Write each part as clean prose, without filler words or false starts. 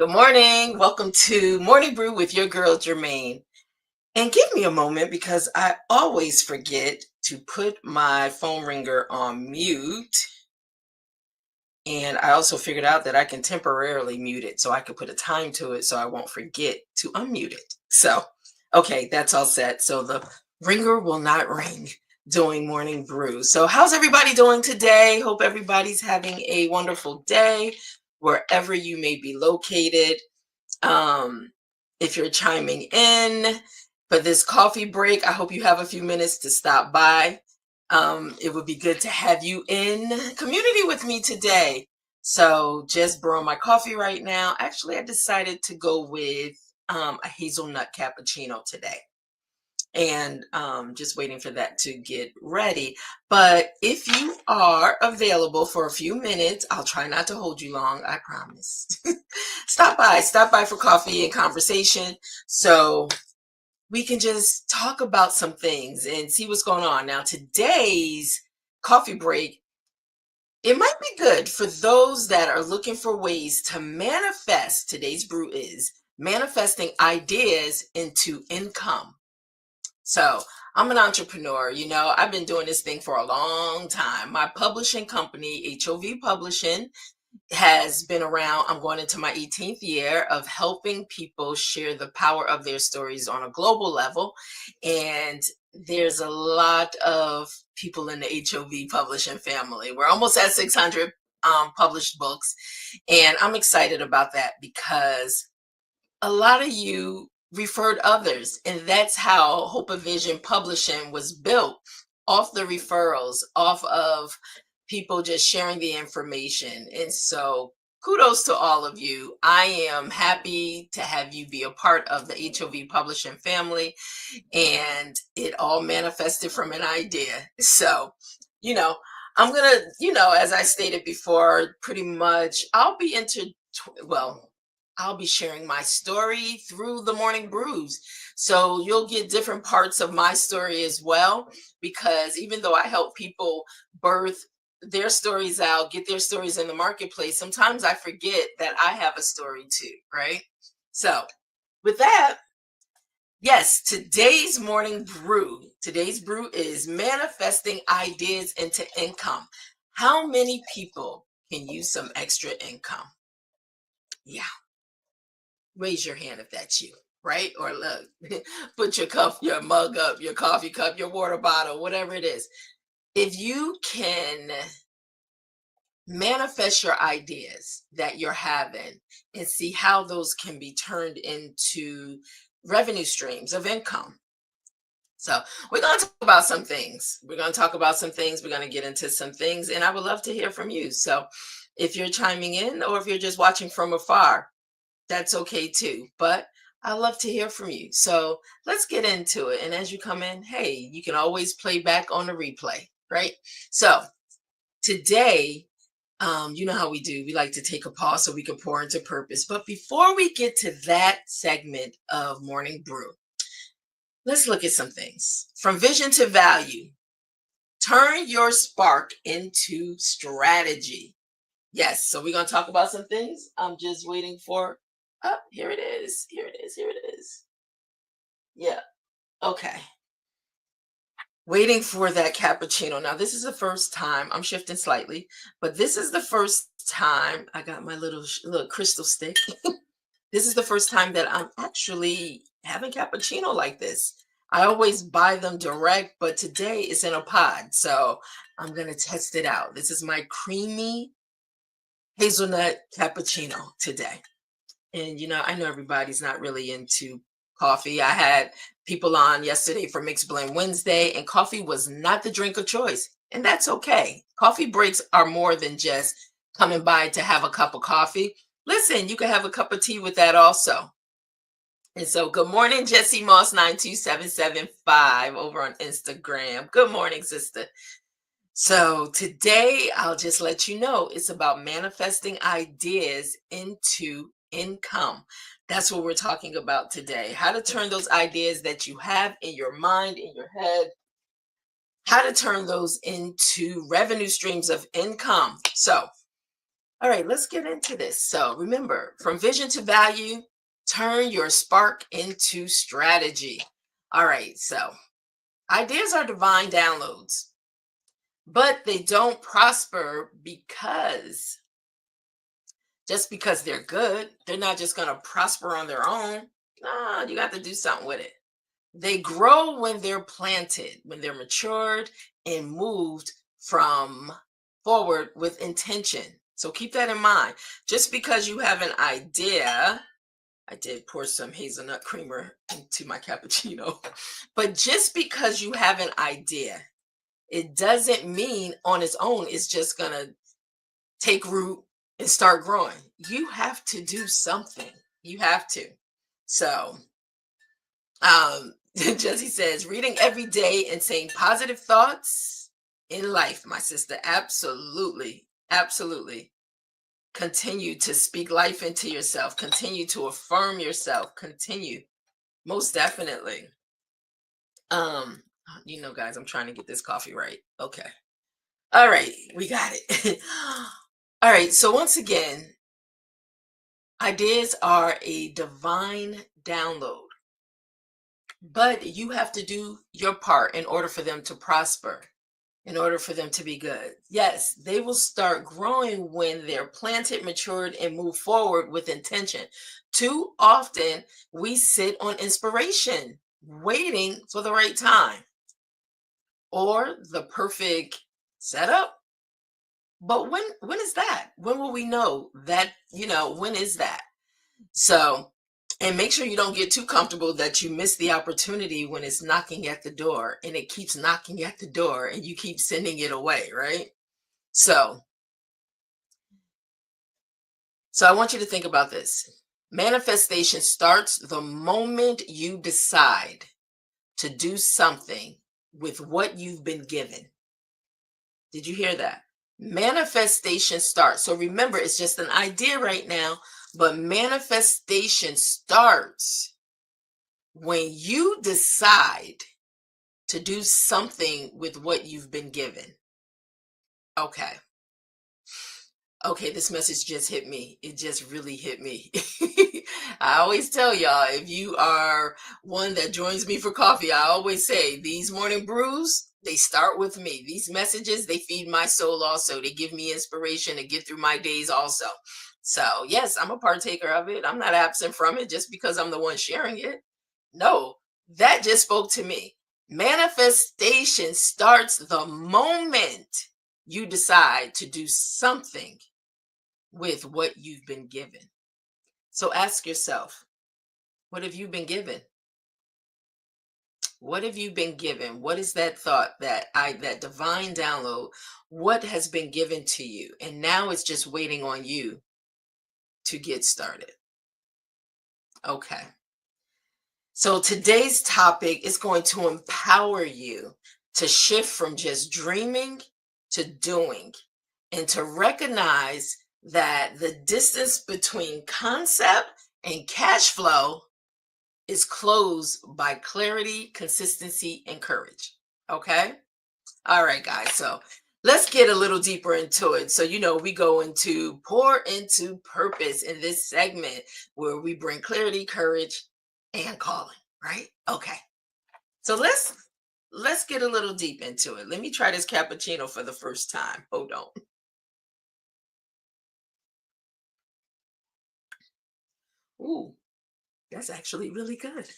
Good morning. Welcome to Morning Brew with your girl Germaine. And give me a moment because I always forget to put my phone ringer on mute. And I also figured out that I can temporarily mute it so I can put a time to it so I won't forget to unmute it. So, okay, that's all set. So the ringer will not ring during Morning Brew. So, how's everybody doing today? Hope everybody's having a wonderful day wherever you may be located. um, if you're chiming in for this coffee break, I hope you have a few minutes to stop by. It would be good to have you in community with me today. So, just brewing my coffee right now. Actually, I decided to go with a hazelnut cappuccino today, and just waiting for that to get ready. But if you are available for a few minutes, I'll try not to hold you long, I promise. Stop by for coffee and conversation so we can just talk about some things and see what's going on. Now, today's coffee break, it might be good for those that are looking for ways to manifest. Today's brew is manifesting ideas into income. So I'm an entrepreneur. I've been doing this thing for a long time. My publishing company, HOV Publishing, has been around. I'm going into my 18th year of helping people share the power of their stories on a global level. And there's a lot of people in the HOV Publishing family. We're almost at 600 published books. And I'm excited about that because a lot of you referred others, and that's how Hope of Vision Publishing was built, off the referrals, off of people just sharing the information. And so kudos to all of you. I am happy to have you be a part of the HOV Publishing family, and it all manifested from an idea. So, you know, I'm gonna, as I stated before, pretty much well, I'll be sharing my story through the morning brews. So you'll get different parts of my story as well, because even though I help people birth their stories out, get their stories in the marketplace, sometimes I forget that I have a story too, right? So with that, yes, today's brew is manifesting ideas into income. How many people can use some extra income? Yeah, raise your hand if that's you, right? Or look, put your cup, your mug up, your coffee cup, your water bottle, whatever it is. If you can manifest your ideas that you're having and see how those can be turned into revenue streams of income. So, we're going to talk about some things. We're going to talk about some things. We're going to get into some things, and I would love to hear from you. So, if you're chiming in or if you're just watching from afar, that's okay too. But I love to hear from you. So let's get into it. And as you come in, hey, you can always play back on the replay, right? So today, you know how we do. We like to take a pause so we can pour into purpose. But before we get to that segment of Morning Brew, let's look at some things. From vision to value, turn your spark into strategy. Yes, so we're going to talk about some things. I'm just waiting for. Oh, here it is. Here it is. Here it is. Yeah. Okay. Waiting for that cappuccino. Now, this is the first time I'm shifting slightly, but this is the first time I got my little crystal stick. This is the first time that I'm actually having cappuccino like this. I always buy them direct, but today it's in a pod. So I'm going to test it out. This is my creamy hazelnut cappuccino today. And I know everybody's not really into coffee. I had people on yesterday for Mixed Blend Wednesday, and coffee was not the drink of choice. And that's okay. Coffee breaks are more than just coming by to have a cup of coffee. Listen, you can have a cup of tea with that also. And so, good morning, Jesse Moss 92775 over on Instagram. Good morning, sister. So today, I'll just let you know it's about manifesting ideas into income. That's what we're talking about today. How to turn those ideas that you have in your mind, in your head, how to turn those into revenue streams of income. So All right, let's get into this. So remember, from vision to value, turn your spark into strategy. All right, so ideas are divine downloads, but they don't prosper because just because they're good, they're not just going to prosper on their own. No, you got to do something with it. They grow when they're planted, when they're matured and moved from forward with intention. So keep that in mind. Just because you have an idea, I did pour some hazelnut creamer into my cappuccino, but just because you have an idea, it doesn't mean on its own it's just going to take root and start growing. You have to do something. You have to. So, Jesse says, reading every day and saying positive thoughts in life, my sister. Absolutely. Absolutely. Continue to speak life into yourself. Continue to affirm yourself. Continue. Most definitely. Guys, I'm trying to get this coffee right. Okay. All right. We got it. All right. So once again, ideas are a divine download, but you have to do your part in order for them to prosper, in order for them to be good. Yes, they will start growing when they're planted, matured, and move forward with intention. Too often, we sit on inspiration, waiting for the right time or the perfect setup. But when is that? When will we know that, when is that? So, and make sure you don't get too comfortable that you miss the opportunity when it's knocking at the door and it keeps knocking at the door and you keep sending it away, right? So, so I want you to think about this. Manifestation starts the moment you decide to do something with what you've been given. Did you hear that? Manifestation starts. So remember, it's just an idea right now, but manifestation starts when you decide to do something with what you've been given. Okay. Okay, this message just hit me. It just really hit me. I always tell y'all, if you are one that joins me for coffee, I always say these morning brews, they start with me. These messages, they feed my soul also. They give me inspiration to get through my days also. So, yes, I'm a partaker of it. I'm not absent from it just because I'm the one sharing it. No, that just spoke to me. Manifestation starts the moment you decide to do something with what you've been given. So ask yourself, what have you been given? What have you been given? What is that thought, that divine download? What has been given to you? And now it's just waiting on you to get started. Okay. So today's topic is going to empower you to shift from just dreaming to doing and to recognize that the distance between concept and cash flow is closed by clarity, consistency, and courage. Okay? All right, guys. So let's get a little deeper into it. So, we go into pour into purpose in this segment where we bring clarity, courage, and calling, right? Okay. So let's get a little deep into it. Let me try this cappuccino for the first time. Hold on. Ooh, that's actually really good.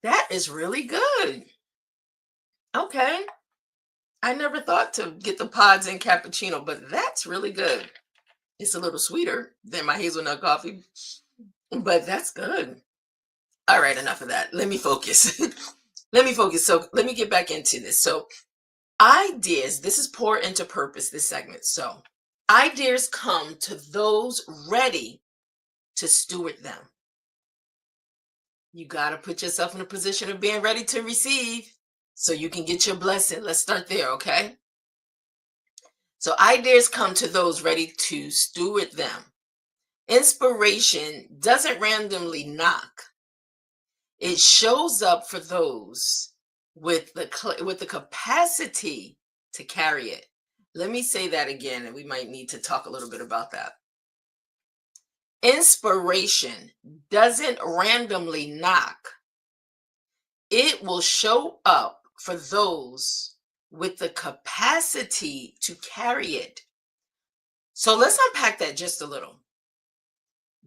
That is really good. Okay. I never thought to get the pods in cappuccino, but that's really good. It's a little sweeter than my hazelnut coffee, but that's good. All right, enough of that. Let me focus. Let me focus. So let me get back into this. So ideas, this is pour into purpose, this segment. So ideas come to those ready to steward them. You got to put yourself in a position of being ready to receive so you can get your blessing. Let's start there, okay? So ideas come to those ready to steward them. Inspiration doesn't randomly knock. It shows up for those with the capacity to carry it. Let me say that again, and we might need to talk a little bit about that. Inspiration doesn't randomly knock, it will show up for those with the capacity to carry it. So let's unpack that just a little.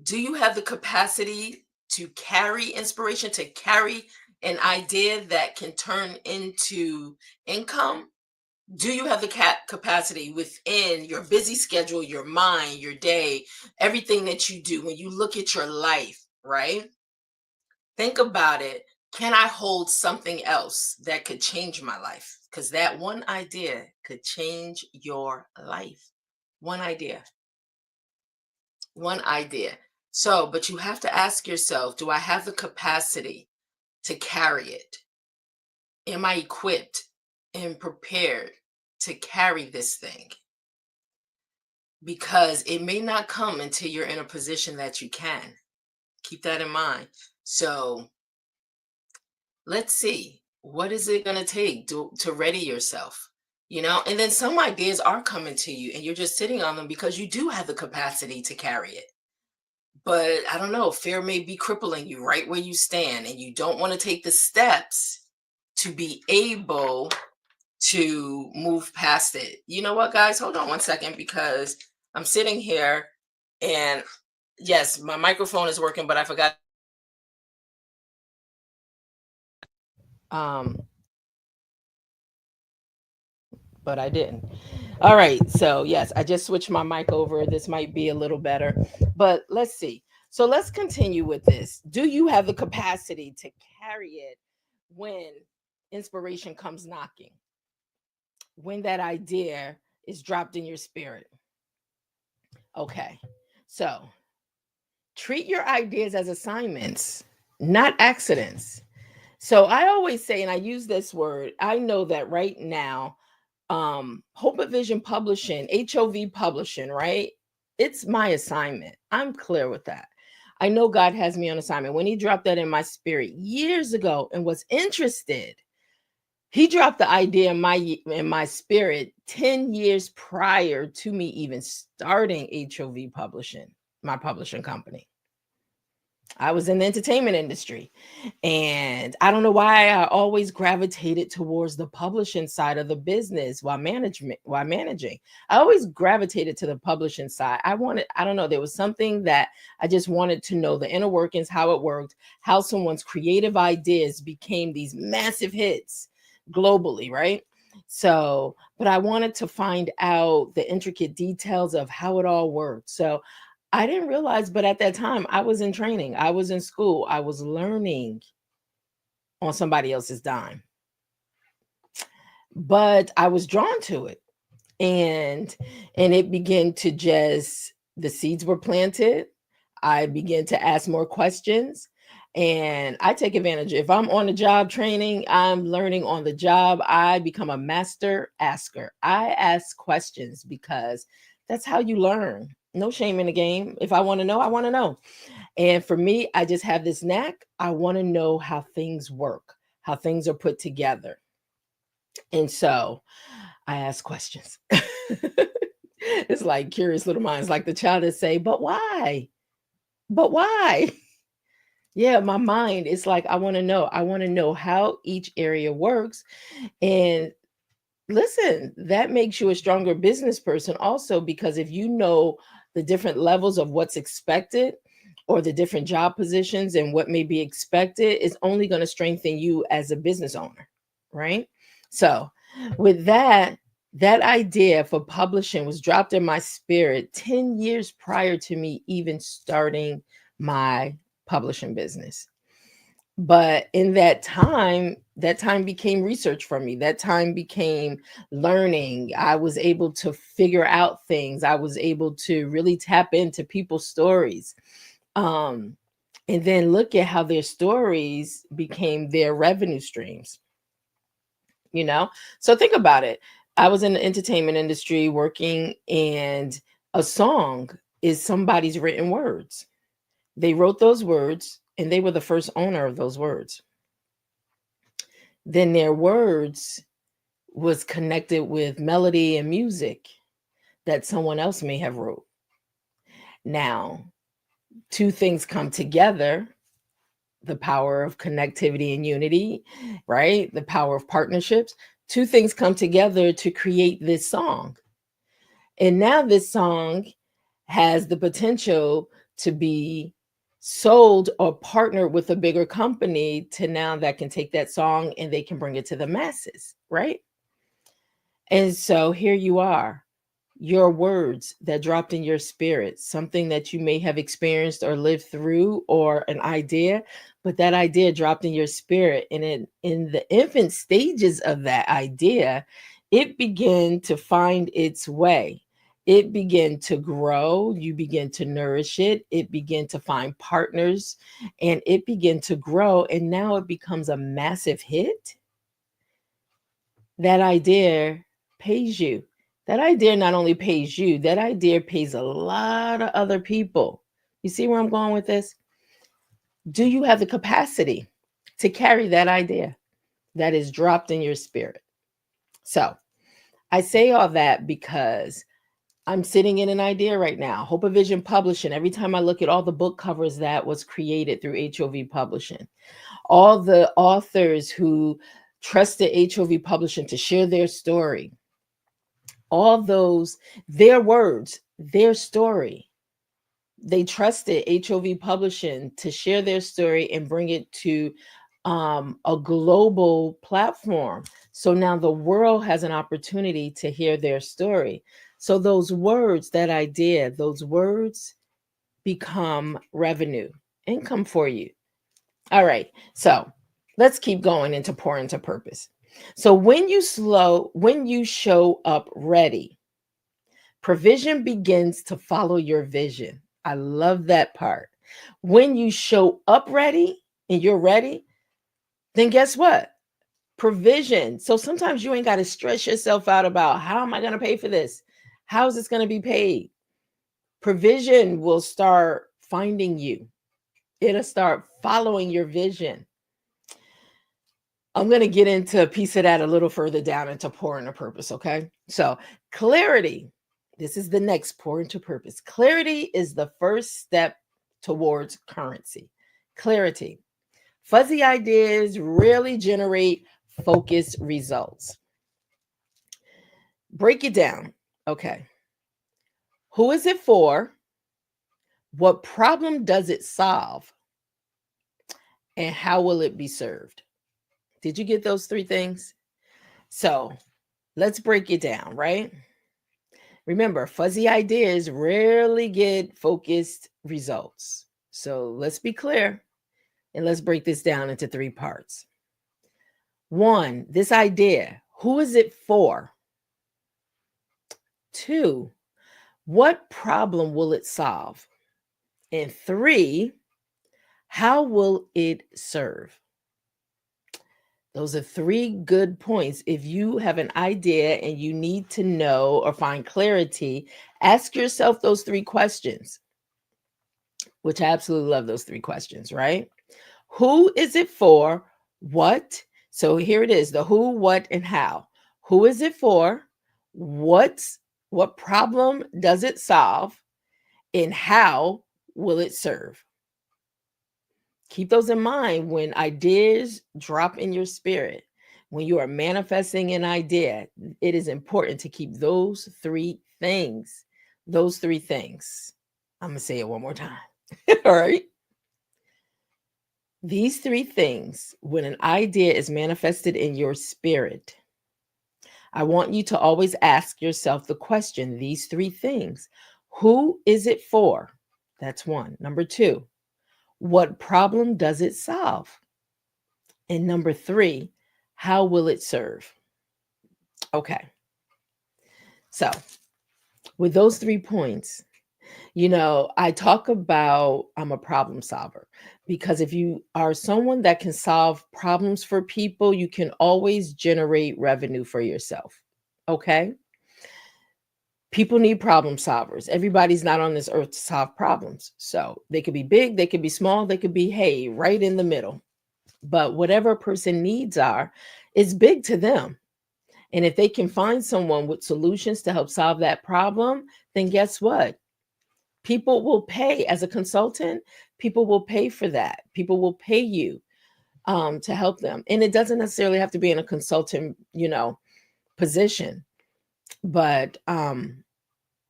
Do you have the capacity to carry inspiration, to carry an idea that can turn into income? Do you have the capacity within your busy schedule, your mind, your day, everything that you do, when you look at your life, right? Think about it. Can I hold something else that could change my life? Because that one idea could change your life. One idea, one idea. So, but you have to ask yourself, do I have the capacity to carry it? Am I equipped and prepared to carry this thing? Because it may not come until you're in a position that you can. Keep that in mind. So let's see, what is it going to take to ready yourself? And then some ideas are coming to you and you're just sitting on them because you do have the capacity to carry it. But I don't know, fear may be crippling you right where you stand and you don't want to take the steps to be able to move past it. You know what, guys? Hold on one second because I'm sitting here and yes, my microphone is working, but I forgot. Um, but I didn't. All right. So, yes, I just switched my mic over. This might be a little better, but let's see. So, let's continue with this. Do you have the capacity to carry it when inspiration comes knocking? When that idea is dropped in your spirit? Okay. So, treat your ideas as assignments, not accidents. So I always say, and I use this word, I know that right now, Hope of Vision Publishing, HOV Publishing, right? It's my assignment. I'm clear with that. I know God has me on assignment. When He dropped that in my spirit years ago and was interested, He dropped the idea in my spirit 10 years prior to me even starting HOV Publishing, my publishing company. I was in the entertainment industry. And I don't know why I always gravitated towards the publishing side of the business while managing. I always gravitated to the publishing side. I don't know, there was something that I just wanted to know the inner workings, how it worked, how someone's creative ideas became these massive hits globally, right? So, but I wanted to find out the intricate details of how it all worked. So I didn't realize, but at that time, I was in training, I was in school, I was learning on somebody else's dime, but I was drawn to it. And it began to just, the seeds were planted. I began to ask more questions. And I take advantage. If I'm on the job training, I'm learning on the job. I become a master asker. I ask questions because that's how you learn. No shame in the game. If I want to know, I want to know. And for me, I just have this knack. I want to know how things work, how things are put together. And so I ask questions. It's like curious little minds, like the child that say, but why? But why? Yeah, my mind is like, I want to know. I want to know how each area works. And listen, that makes you a stronger business person also, because if you know the different levels of what's expected or the different job positions and what may be expected, is only going to strengthen you as a business owner, right? So, with that idea for publishing was dropped in my spirit 10 years prior to me even starting my publishing business. But in that time became research for me. That time became learning. I was able to figure out things. I was able to really tap into people's stories. Um, and then look at how their stories became their revenue streams, you know? So think about it. I was in the entertainment industry working, and a song is somebody's written words. They wrote those words and they were the first owner of those words. Then their words was connected with melody and music that someone else may have wrote. Now, two things come together, the power of connectivity and unity, right? The power of partnerships. Two things come together to create this song. And now this song has the potential to be sold or partnered with a bigger company to now that can take that song and they can bring it to the masses, right? And so here you are, your words that dropped in your spirit, something that you may have experienced or lived through, or an idea, but that idea dropped in your spirit. And in the infant stages of that idea, it began to find its way. It began to grow. You begin to nourish it. It began to find partners and it began to grow. And now it becomes a massive hit. That idea pays you. That idea not only pays you, that idea pays a lot of other people. You see where I'm going with this? Do you have the capacity to carry that idea that is dropped in your spirit? So I say all that because I'm sitting in an idea right now, Hope of Vision Publishing. Every time I look at all the book covers that was created through HOV Publishing, all the authors who trusted HOV Publishing to share their story, all those, their words, their story. They trusted HOV Publishing to share their story and bring it to a global platform. So now the world has an opportunity to hear their story. So those words, that idea, those words become revenue, income for you. All right. So let's keep going into pour into purpose. So when you show up ready, provision begins to follow your vision. I love that part. When you show up ready and you're ready, then guess what? Provision. So sometimes you ain't got to stress yourself out about how am I going to pay for this? How is this going to be paid? Provision will start finding you. It'll start following your vision. I'm going to get into a piece of that a little further down into pour into purpose. Okay. So clarity. This is the next pour into purpose. Clarity is the first step towards currency. Clarity. Fuzzy ideas really generate focused results. Break it down. Okay. Who is it for? What problem does it solve? And how will it be served? Did you get those three things? So let's break it down, right? Remember, fuzzy ideas rarely get focused results. So let's be clear and let's break this down into three parts. One, this idea, who is it for? Two, what problem will it solve? And three, how will it serve? Those are three good points. If you have an idea and you need to know or find clarity, ask yourself those three questions, which I absolutely love those three questions, right? Who is it for? What? So here it is, the who, what, and how. Who is it for? What problem does it solve? And how will it serve? Keep those in mind when ideas drop in your spirit. When you are manifesting an idea, it is important to keep those three things. Those three things. I'm going to say it one more time. All right. These three things, when an idea is manifested in your spirit, I want you to always ask yourself the question, these three things. Who is it for? That's one. Number two, what problem does it solve? And number three, how will it serve? Okay. So, with those 3 points, I talk about I'm a problem solver because if you are someone that can solve problems for people, you can always generate revenue for yourself. Okay? People need problem solvers. Everybody's not on this earth to solve problems. So, they could be big, they could be small, they could be, hey, right in the middle. But whatever a person needs are, is big to them. And if they can find someone with solutions to help solve that problem, then guess what? People will pay as a consultant. People will pay for that. People will pay you to help them. And it doesn't necessarily have to be in a consultant, position. But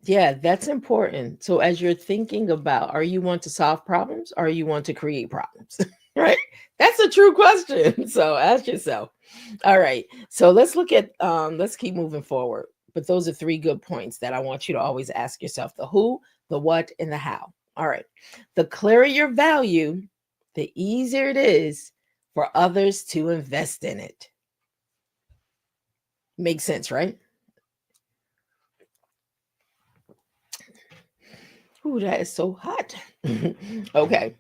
yeah, that's important. So as you're thinking about, are you want to solve problems or you want to create problems? Right? That's a true question. So ask yourself. All right. So let's keep moving forward. But those are three good points that I want you to always ask yourself: the who, the what, and the how. All right. The clearer your value, the easier it is for others to invest in it. Makes sense, right? Ooh, that is so hot. Okay.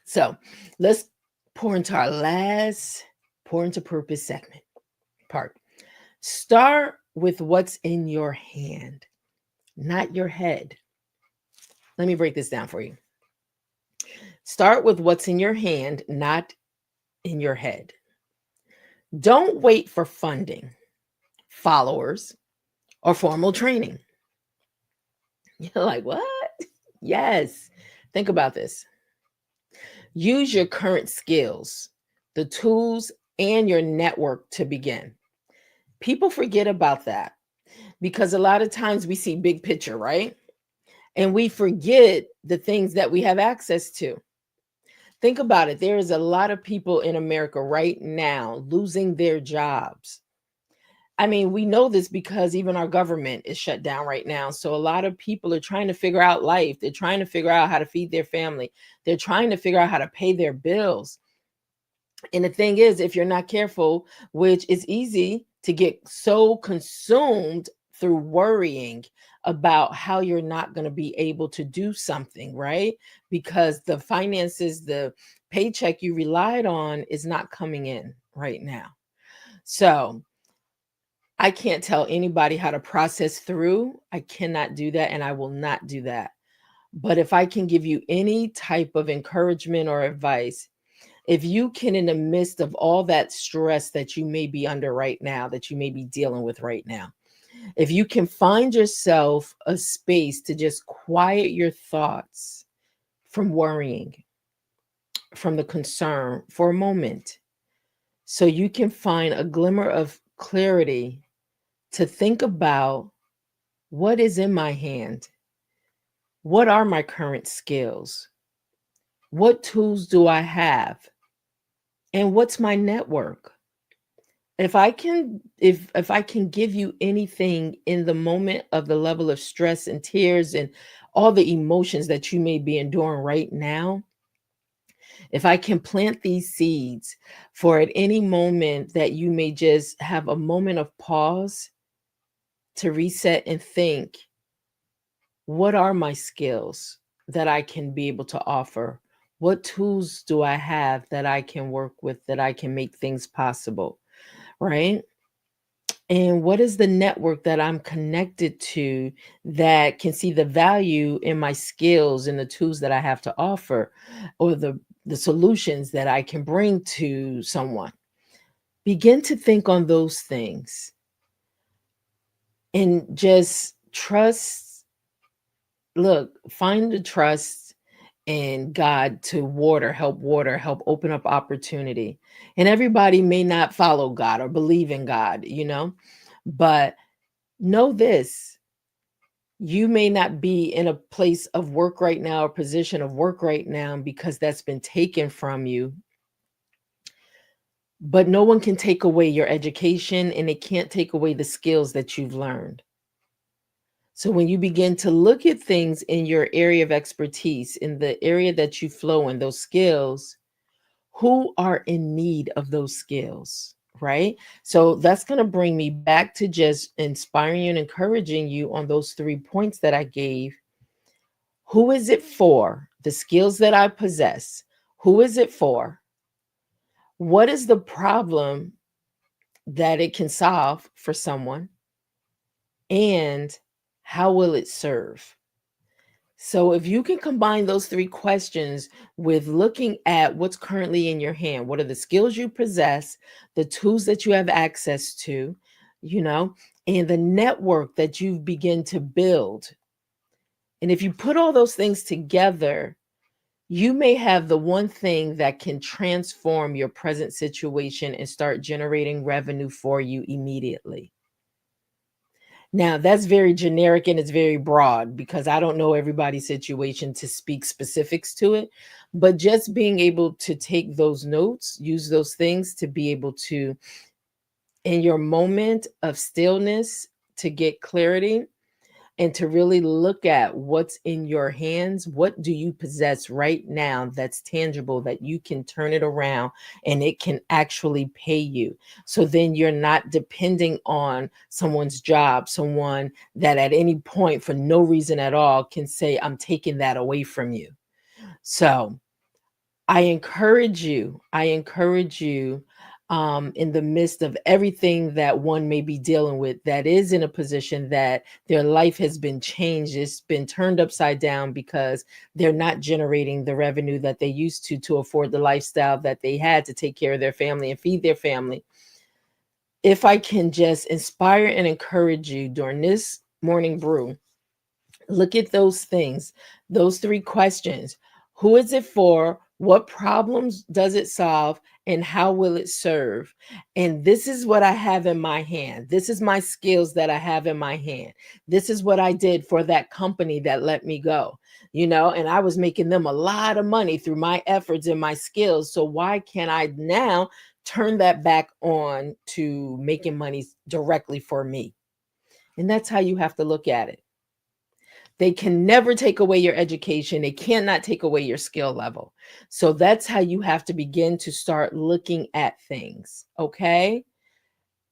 So let's pour into our last pour into purpose segment part. Start with what's in your hand, not your head. Let me break this down for you. Start with what's in your hand, not in your head. Don't wait for funding, followers, or formal training. You're like, what? Yes. Think about this. Use your current skills, the tools, and your network to begin. People forget about that because a lot of times we see big picture, right? And we forget the things that we have access to. Think about it. There is a lot of people in America right now losing their jobs. I mean, we know this because even our government is shut down right now. So a lot of people are trying to figure out life. They're trying to figure out how to feed their family. They're trying to figure out how to pay their bills. And the thing is, if you're not careful, which is easy to get so consumed through worrying about how you're not going to be able to do something, right? Because the finances, the paycheck you relied on is not coming in right now. So I can't tell anybody how to process through. I cannot do that, and I will not do that. But if I can give you any type of encouragement or advice, if you can, in the midst of all that stress that you may be under right now, that you may be dealing with right now, if you can find yourself a space to just quiet your thoughts from worrying, from the concern for a moment, so you can find a glimmer of clarity to think about what is in my hand, what are my current skills, what tools do I have, and what's my network. If I can give you anything in the moment of the level of stress and tears and all the emotions that you may be enduring right now, if I can plant these seeds for at any moment that you may just have a moment of pause to reset and think, what are my skills that I can be able to offer? What tools do I have that I can work with, that I can make things possible, right? And what is the network that I'm connected to that can see the value in my skills and the tools that I have to offer, or the solutions that I can bring to someone? Begin to think on those things and just trust. Look, find the trust in God to water, help open up opportunity. And everybody may not follow God or believe in God, but know this: you may not be in a place of work right now, a position of work right now, because that's been taken from you. But no one can take away your education, and it can't take away the skills that you've learned. So when you begin to look at things in your area of expertise, in the area that you flow in, those skills, who are in need of those skills, right? So that's going to bring me back to just inspiring you and encouraging you on those 3 points that I gave. Who is it for? The skills that I possess. Who is it for? What is the problem that it can solve for someone? And how will it serve? So if you can combine those 3 questions with looking at what's currently in your hand, what are the skills you possess, the tools that you have access to, you know, and the network that you begin to build. And if you put all those things together, you may have the one thing that can transform your present situation and start generating revenue for you immediately. Now, that's very generic and it's very broad because I don't know everybody's situation to speak specifics to it. But just being able to take those notes, use those things to be able to, in your moment of stillness, to get clarity and to really look at what's in your hands. What do you possess right now that's tangible that you can turn it around and it can actually pay you? So then you're not depending on someone's job, someone that at any point, for no reason at all, can say, I'm taking that away from you. So I encourage you, in the midst of everything that one may be dealing with, that is in a position that their life has been changed, it's been turned upside down because they're not generating the revenue that they used to afford the lifestyle that they had to take care of their family and feed their family. If I can just inspire and encourage you during this morning brew, look at those things, those three questions. Who is it for? What problems does it solve? And how will it serve? And this is what I have in my hand. This is my skills that I have in my hand. This is what I did for that company that let me go, and I was making them a lot of money through my efforts and my skills. So why can't I now turn that back on to making money directly for me? And that's how you have to look at it. They can never take away your education. They cannot take away your skill level. So that's how you have to begin to start looking at things. Okay.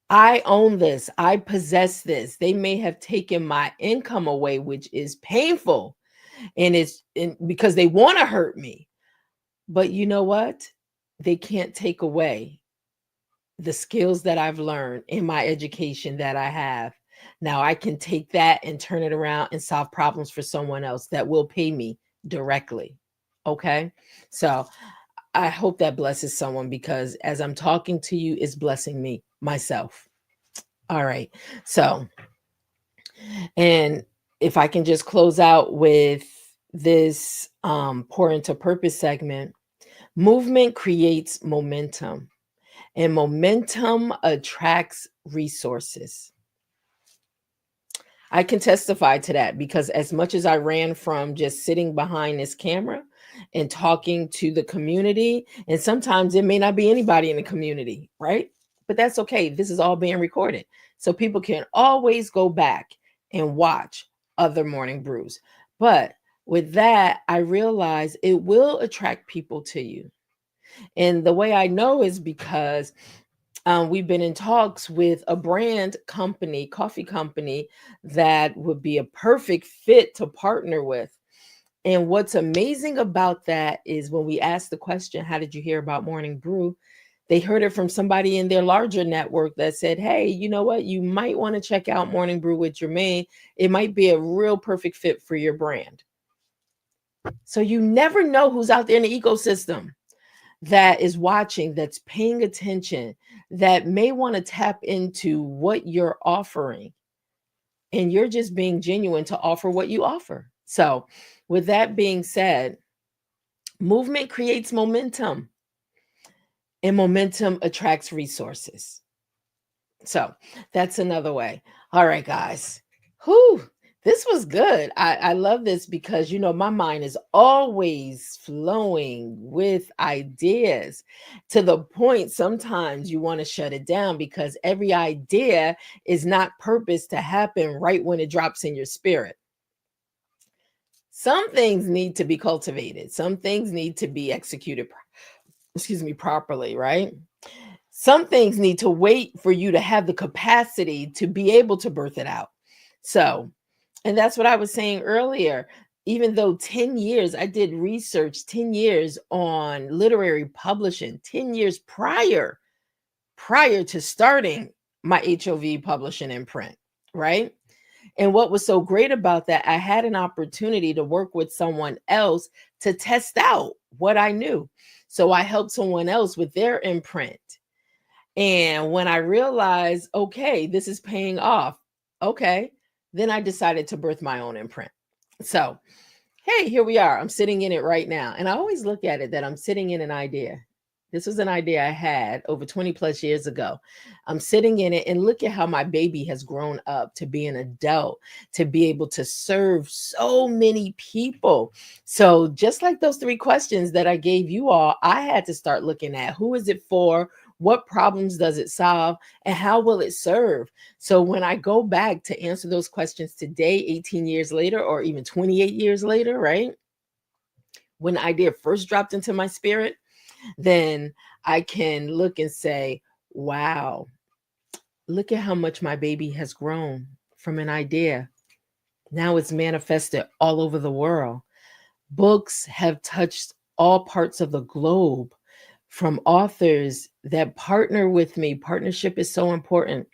I own this. I possess this. They may have taken my income away, which is painful. And because they want to hurt me. But you know what? They can't take away the skills that I've learned in my education that I have. Now I can take that and turn it around and solve problems for someone else that will pay me directly. Okay. So I hope that blesses someone because as I'm talking to you, it's blessing me myself. All right. So, and if I can just close out with this pour into purpose segment, movement creates momentum. And momentum attracts resources. I can testify to that because as much as I ran from just sitting behind this camera and talking to the community, and sometimes it may not be anybody in the community, right? But that's okay. This is all being recorded. So people can always go back and watch other morning brews. But with that, I realize it will attract people to you. And the way I know is because we've been in talks with a brand company, coffee company, that would be a perfect fit to partner with. And what's amazing about that is when we ask the question, how did you hear about Morning Brew? They heard it from somebody in their larger network that said, hey, you know what? You might want to check out Morning Brew with Germaine. It might be a real perfect fit for your brand. So you never know who's out there in the ecosystem that is watching, that's paying attention, that may want to tap into what you're offering. And you're just being genuine to offer what you offer. So, with that being said, movement creates momentum, and momentum attracts resources. So, that's another way. All right, guys. Whew. This was good. I love this because, my mind is always flowing with ideas to the point sometimes you want to shut it down because every idea is not purposed to happen right when it drops in your spirit. Some things need to be cultivated, some things need to be executed, properly, right? Some things need to wait for you to have the capacity to be able to birth it out. So, and that's what I was saying earlier. Even though 10 years, I did research 10 years on literary publishing, 10 years prior to starting my HOV publishing and print, right? And what was so great about that, I had an opportunity to work with someone else to test out what I knew. So I helped someone else with their imprint. And when I realized, okay, this is paying off, okay, then I decided to birth my own imprint. So, hey, here we are. I'm sitting in it right now. And I always look at it that I'm sitting in an idea. This was an idea I had over 20 plus years ago. I'm sitting in it, and look at how my baby has grown up to be an adult, to be able to serve so many people. So, just like those three questions that I gave you all, I had to start looking at who is it for? What problems does it solve? And how will it serve? So when I go back to answer those questions today, 18 years later, or even 28 years later, right? When the idea first dropped into my spirit, then I can look and say, wow, look at how much my baby has grown from an idea. Now it's manifested all over the world. Books have touched all parts of the globe from authors that partner with me. Partnership is so important,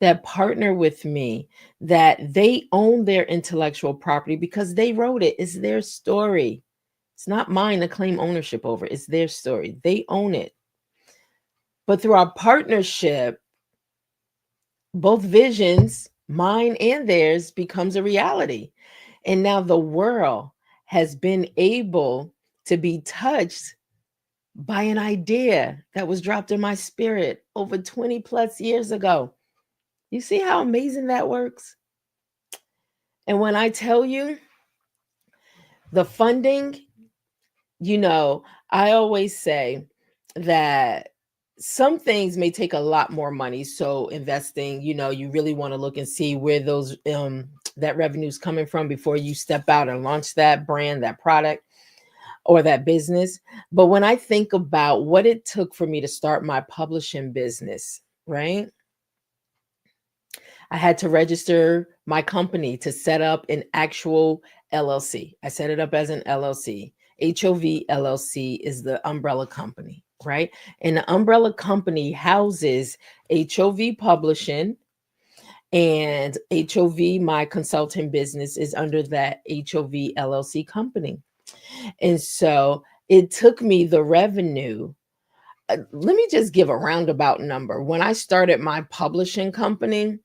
that partner with me, that they own their intellectual property because they wrote it. It's their story. It's not mine to claim ownership over. It's their story. They own it. But through our partnership, both visions, mine and theirs, becomes a reality. And now the world has been able to be touched by an idea that was dropped in my spirit over 20 plus years ago. You see how amazing that works? And when I tell you the funding, you know, I always say that some things may take a lot more money. So investing, you really want to look and see where those that revenue is coming from before you step out and launch that brand, that product, or that business. But when I think about what it took for me to start my publishing business, right? I had to register my company to set up an actual LLC. I set it up as an LLC. HOV LLC is the umbrella company, right? And the umbrella company houses HOV Publishing, and HOV, my consulting business, is under that HOV LLC company. And so it took me the revenue. Let me just give a roundabout number. When I started my publishing company,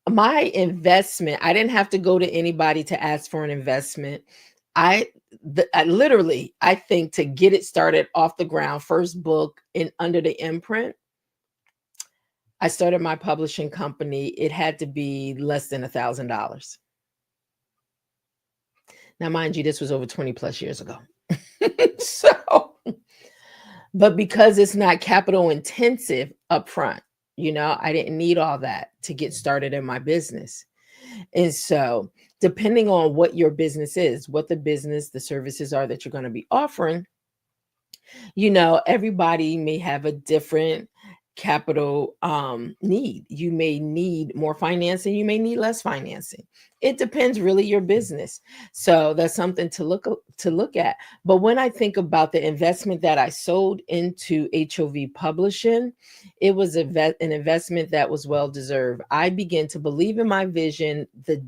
my investment, I didn't have to go to anybody to ask for an investment. I literally, I think, to get it started off the ground, first book in under the imprint, I started my publishing company. It had to be less than $1,000. Now, mind you, this was over 20 plus years ago. So, but because it's not capital intensive upfront, I didn't need all that to get started in my business. And so, depending on what your business is, what the services are that you're going to be offering, everybody may have a different capital need. You may need more financing, you may need less financing. It depends really your business. So that's something to look at. But when I think about the investment that I sold into HOV Publishing, it was an investment that was well deserved. I began to believe in my vision, the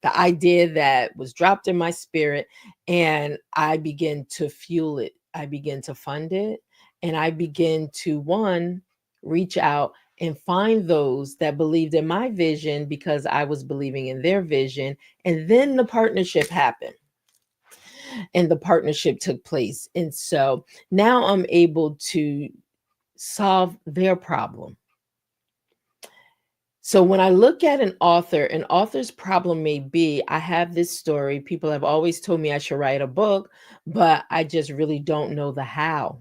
idea that was dropped in my spirit, and I began to fuel it. I began to fund it, and I began to, one, reach out and find those that believed in my vision because I was believing in their vision. And then the partnership happened, and the partnership took place. And so now I'm able to solve their problem. So when I look at an author's problem may be, I have this story. People have always told me I should write a book, but I just really don't know the how.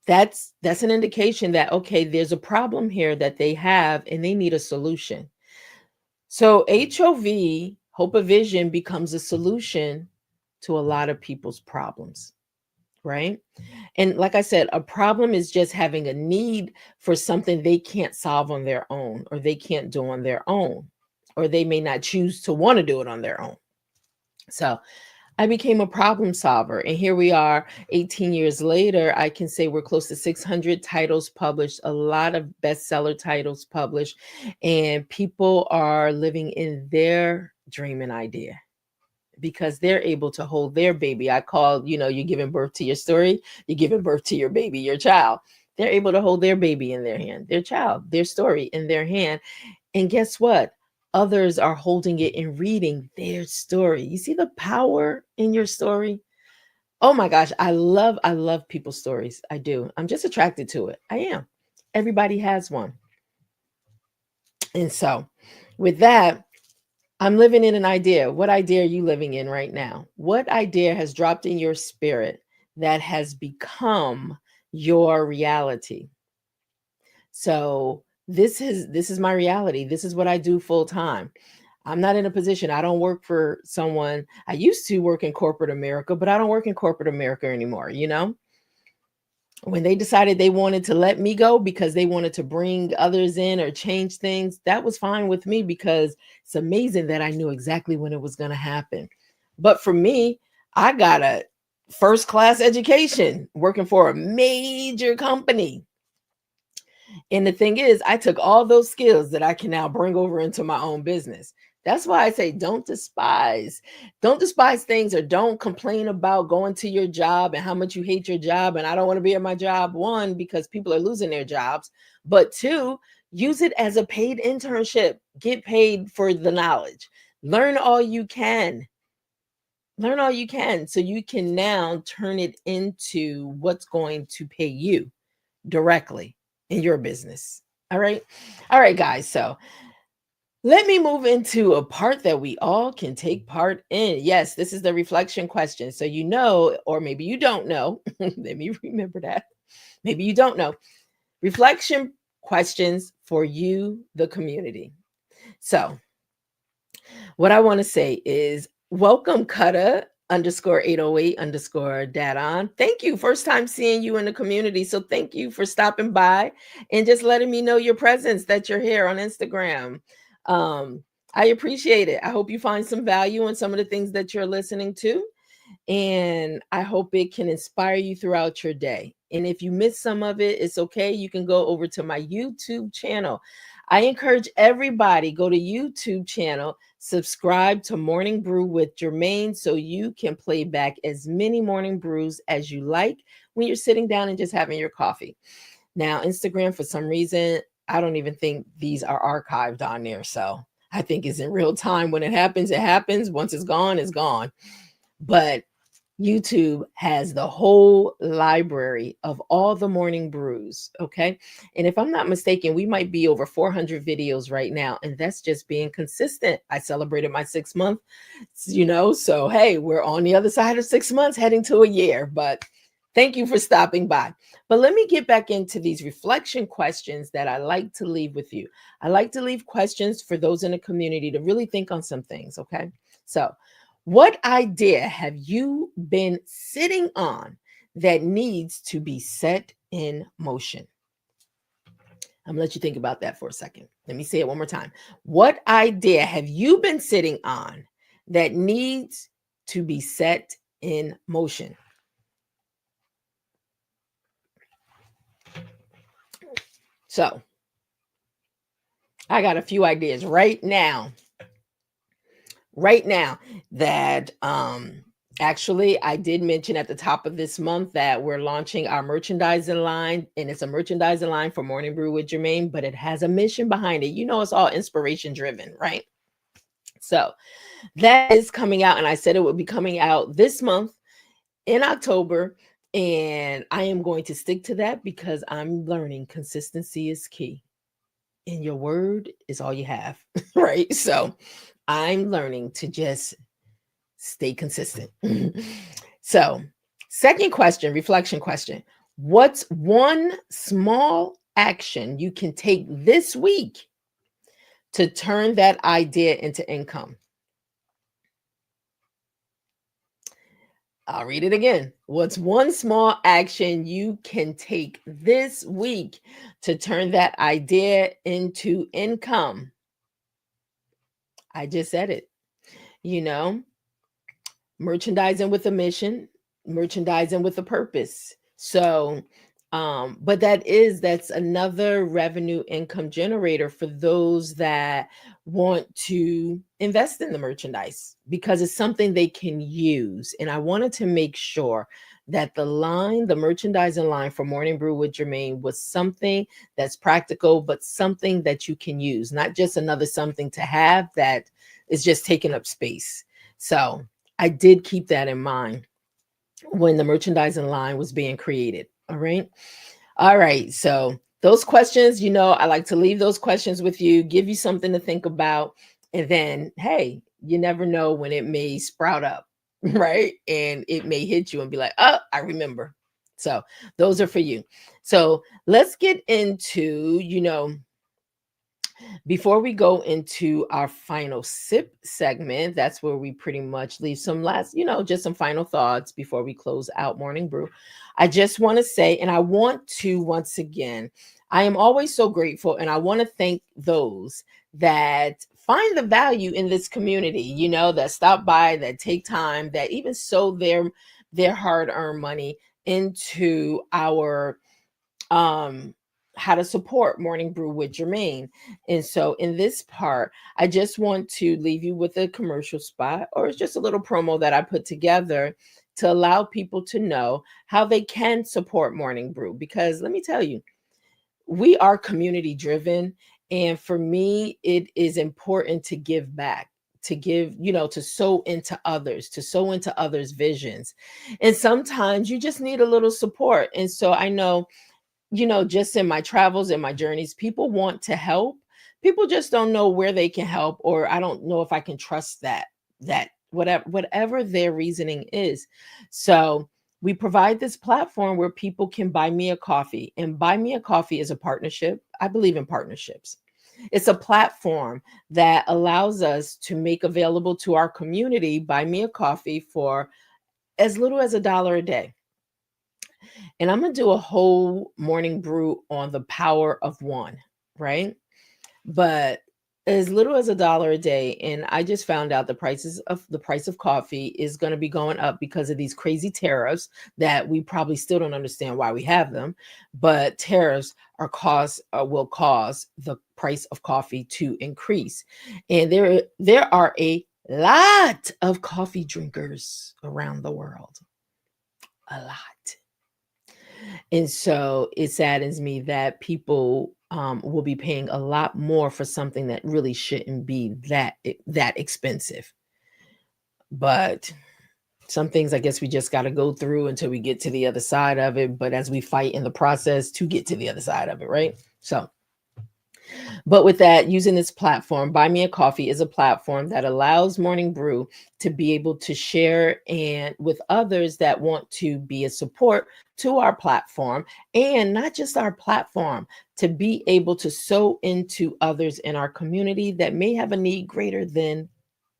That's an indication that, okay, there's a problem here that they have and they need a solution. So HOV, Hope of Vision, becomes a solution to a lot of people's problems, right? And like I said, a problem is just having a need for something they can't solve on their own, or they can't do on their own, or they may not choose to want to do it on their own. So I became a problem solver. And here we are 18 years later. I can say we're close to 600 titles published, a lot of bestseller titles published, and people are living in their dream and idea because they're able to hold their baby. I call, you're giving birth to your story, you're giving birth to your baby, your child. They're able to hold their baby in their hand, their child, their story in their hand. And guess what? Others are holding it and reading their story. You see the power in your story? Oh my gosh, I love people's stories. I do. I'm just attracted to it. I am. Everybody has one. And so, with that, I'm living in an idea. What idea are you living in right now? What idea has dropped in your spirit that has become your reality? So, this is my reality. This is what I do full time. I'm not in a position. I don't work for someone. I used to work in corporate America, but I don't work in corporate America anymore, you know? When they decided they wanted to let me go because they wanted to bring others in or change things, that was fine with me because it's amazing that I knew exactly when it was going to happen. But for me, I got a first class education working for a major company. And the thing is, I took all those skills that I can now bring over into my own business. That's why I say don't despise things, or don't complain about going to your job and how much you hate your job. And I don't want to be at my job, one, because people are losing their jobs, but two, use it as a paid internship. Get paid for the knowledge. Learn all you can. Learn all you can so you can now turn it into what's going to pay you directly in your business. All right. All right, guys. So let me move into a part that we all can take part in. Yes, this is the reflection question. So, you know, or maybe you don't know. Let me remember that. Maybe you don't know. Reflection questions for you, the community. So, what I want to say is welcome, Kutta underscore 808 underscore dad on. Thank you. First time seeing you in the community. So thank you for stopping by and just letting me know your presence, that you're here on Instagram. Um, I appreciate it. I hope you find some value in some of the things that you're listening to. And I hope it can inspire you throughout your day. And if you miss some of it, it's okay. You can go over to my YouTube channel. I encourage everybody, go to YouTube channel, subscribe to Morning Brew with Germaine so you can play back as many morning brews as you like when you're sitting down and just having your coffee. Now, Instagram, for some reason, I don't even think these are archived on there. So I think it's in real time. When it happens, it happens. Once it's gone, it's gone. But YouTube has the whole library of all the morning brews. Okay. And if I'm not mistaken, we might be over 400 videos right now. And that's just being consistent. I celebrated my 6 month, so hey, we're on the other side of 6 months heading to a year. But thank you for stopping by. But let me get back into these reflection questions that I like to leave with you. I like to leave questions for those in the community to really think on some things. Okay. So, what idea have you been sitting on that needs to be set in motion? I'm gonna let you think about that for a second. Let me say it one more time. What idea have you been sitting on that needs to be set in motion? So, I got a few ideas right now that actually I did mention at the top of this month that we're launching our merchandising line, and it's a merchandising line for Morning Brew with Germaine, but it has a mission behind it. It's all inspiration driven, right? So that is coming out, and I said it would be coming out this month in October, and I am going to stick to that because I'm learning consistency is key, and your word is all you have. Right? So I'm learning to just stay consistent. So, second question, reflection question. What's one small action you can take this week to turn that idea into income? I'll read it again. What's one small action you can take this week to turn that idea into income? I just said it. You know, merchandising with a mission, merchandising with a purpose. So, but that's another revenue income generator for those that want to invest in the merchandise because it's something they can use. And I wanted to make sure that the merchandising line for Morning Brew with Germaine was something that's practical, but something that you can use, not just another something to have that is just taking up space. So I did keep that in mind when the merchandising line was being created. All right. All right. So those questions, I like to leave those questions with you, give you something to think about. And then, hey, you never know when it may sprout up, right? And it may hit you and be like, oh, I remember. So those are for you. So let's get into, before we go into our final sip segment, that's where we pretty much leave some last, just some final thoughts before we close out Morning Brew. I just want to say, and I want to once again, I am always so grateful, and I want to thank those that find the value in this community, that stop by, that take time, that even sow their hard-earned money into our how to support Morning Brew with Germaine. And so in this part, I just want to leave you with a commercial spot, or it's just a little promo that I put together to allow people to know how they can support Morning Brew. Because let me tell you, we are community driven. And for me, it is important to give back, to give, to sow into others, to sow into others' visions. And sometimes you just need a little support. And so I know, just in my travels and my journeys, people want to help. People just don't know where they can help, or I don't know if I can trust that whatever their reasoning is. So we provide this platform where people can buy me a coffee, and buy me a coffee is a partnership. I believe in partnerships. It's a platform that allows us to make available to our community buy me a coffee for as little as $1 a day. And I'm going to do a whole morning brew on the power of one, right? But as little as $1 a day. And I just found out the price of coffee is going to be going up because of these crazy tariffs that we probably still don't understand why we have them. But tariffs will cause the price of coffee to increase. And there are a lot of coffee drinkers around the world. A lot. And so it saddens me that people will be paying a lot more for something that really shouldn't be that expensive. But some things I guess we just got to go through until we get to the other side of it. But as we fight in the process to get to the other side of it, right? So but with that, using this platform, Buy Me a Coffee is a platform that allows Morning Brew to be able to share and with others that want to be a support to our platform, and not just our platform, to be able to sow into others in our community that may have a need greater than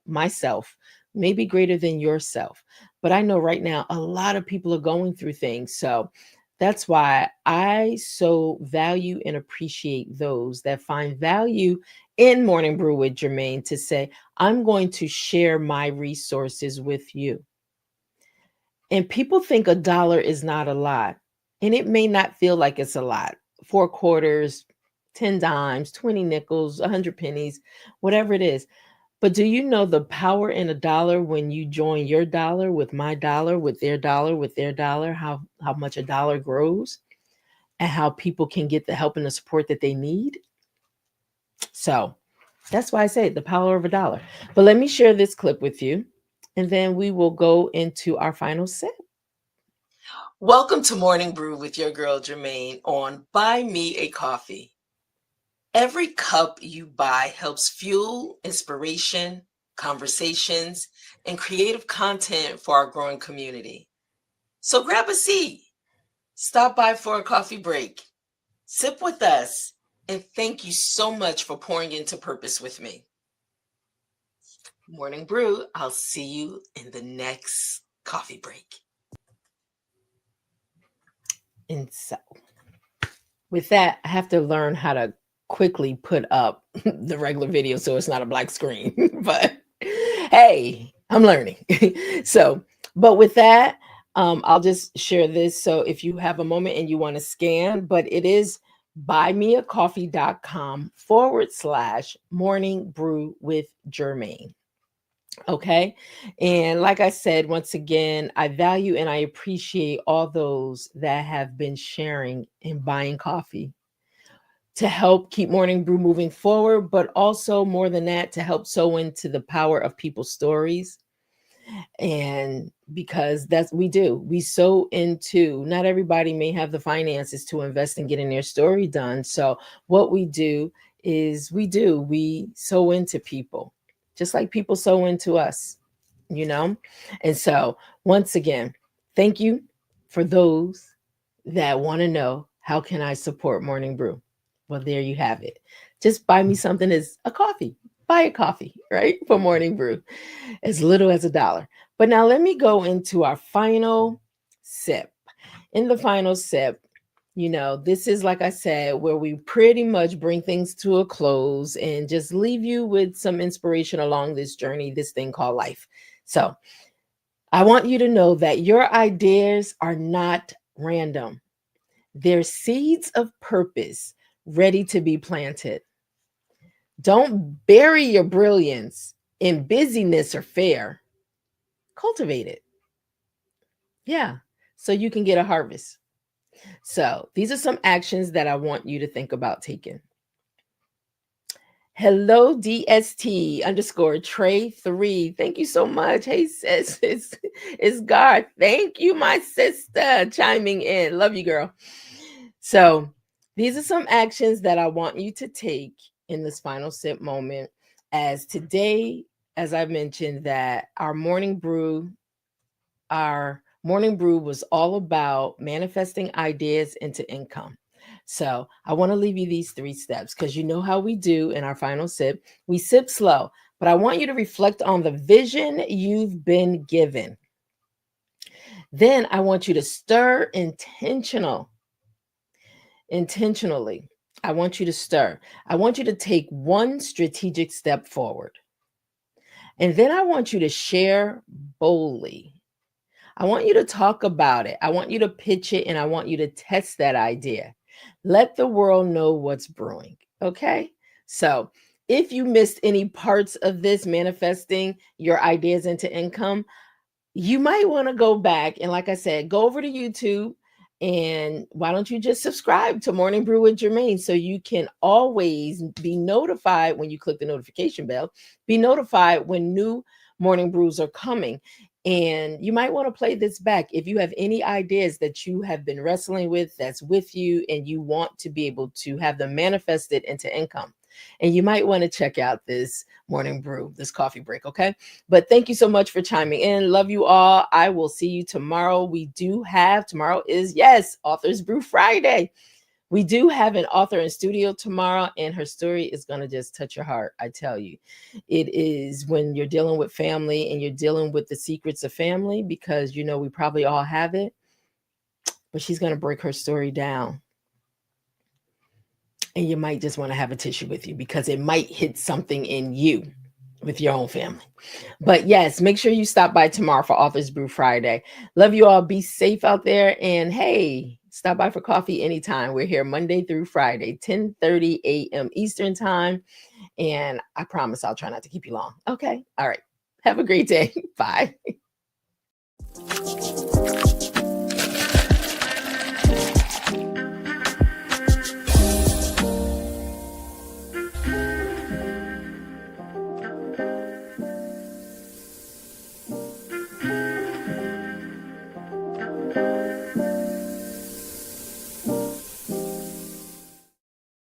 myself, maybe greater than yourself. But I know right now a lot of people are going through things. So that's why I so value and appreciate those that find value in Morning Brew with Germaine to say, I'm going to share my resources with you. And people think $1 is not a lot. And it may not feel like it's a lot. 4 quarters, 10 dimes, 20 nickels, 100 pennies, whatever it is. But do you know the power in $1 when you join your dollar with my dollar, with their dollar, with their dollar, how much $1 grows and how people can get the help and the support that they need? So that's why I say the power of $1. But let me share this clip with you, and then we will go into our final sip. Welcome to Morning Brew with your girl Germaine on Buy Me a Coffee. Every cup you buy helps fuel inspiration, conversations, and creative content for our growing community. So grab a seat, stop by for a coffee break, sip with us, and thank you so much for pouring into purpose with me. Morning Brew, I'll see you in the next coffee break. And so with that, I have to learn how to quickly put up the regular video so it's not a black screen. But hey, I'm learning. So, but with that, I'll just share this. So if you have a moment and you want to scan, but it is buymeacoffee.com /morning brew with Germaine. Okay. And like I said, once again, I value and I appreciate all those that have been sharing and buying coffee to help keep Morning Brew moving forward, but also more than that, to help sow into the power of people's stories. And because that's we sow into, not everybody may have the finances to invest in getting their story done. So what we do is we sow into people, just like people sow into us, you know. And so once again, thank you for those that want to know, how can I support Morning Brew? Well, there you have it. Just buy me something, as a coffee. Buy a coffee, right? For Morning Brew, as little as $1. But now let me go into our final sip. In the final sip, this is, like I said, where we pretty much bring things to a close and just leave you with some inspiration along this journey, this thing called life. So I want you to know that your ideas are not random. They're seeds of purpose ready to be planted. Don't bury your brilliance in busyness or fear. Cultivate it. Yeah. So you can get a harvest. So these are some actions that I want you to think about taking. Hello, DST underscore Trey 3. Thank you so much. Hey, sis, it's Garth. Thank you, my sister, chiming in. Love you, girl. So these are some actions that I want you to take in this final sip moment. As today, as I mentioned, that our morning brew was all about manifesting ideas into income. So I want to leave you these 3 steps, because you know how we do in our final sip. We sip slow, but I want you to reflect on the vision you've been given. Then I want you to stir intentionally. I want you to stir. I want you to take one strategic step forward. And then I want you to share boldly. I want you to talk about it. I want you to pitch it, and I want you to test that idea. Let the world know what's brewing. Okay. So if you missed any parts of this manifesting your ideas into income, you might want to go back and, like I said, go over to YouTube, and why don't you just subscribe to Morning Brew with Germaine, so you can always be notified when you click the notification bell, be notified when new morning brews are coming. And you might want to play this back if you have any ideas that you have been wrestling with, that's with you, and you want to be able to have them manifested into income. And you might want to check out this morning brew, this coffee break. Okay. But thank you so much for chiming in. Love you all. I will see you tomorrow. Tomorrow is, yes, Authors Brew Friday. We do have an author in studio tomorrow, and her story is going to just touch your heart. I tell you, it is, when you're dealing with family and you're dealing with the secrets of family, because, we probably all have it, but she's going to break her story down. And you might just want to have a tissue with you, because it might hit something in you with your own family. But yes, make sure you stop by tomorrow for Authors Brew Friday. Love you all. Be safe out there. And hey, stop by for coffee anytime. We're here Monday through Friday, 10:30 a.m. Eastern time. And I promise I'll try not to keep you long. Okay. All right. Have a great day. Bye.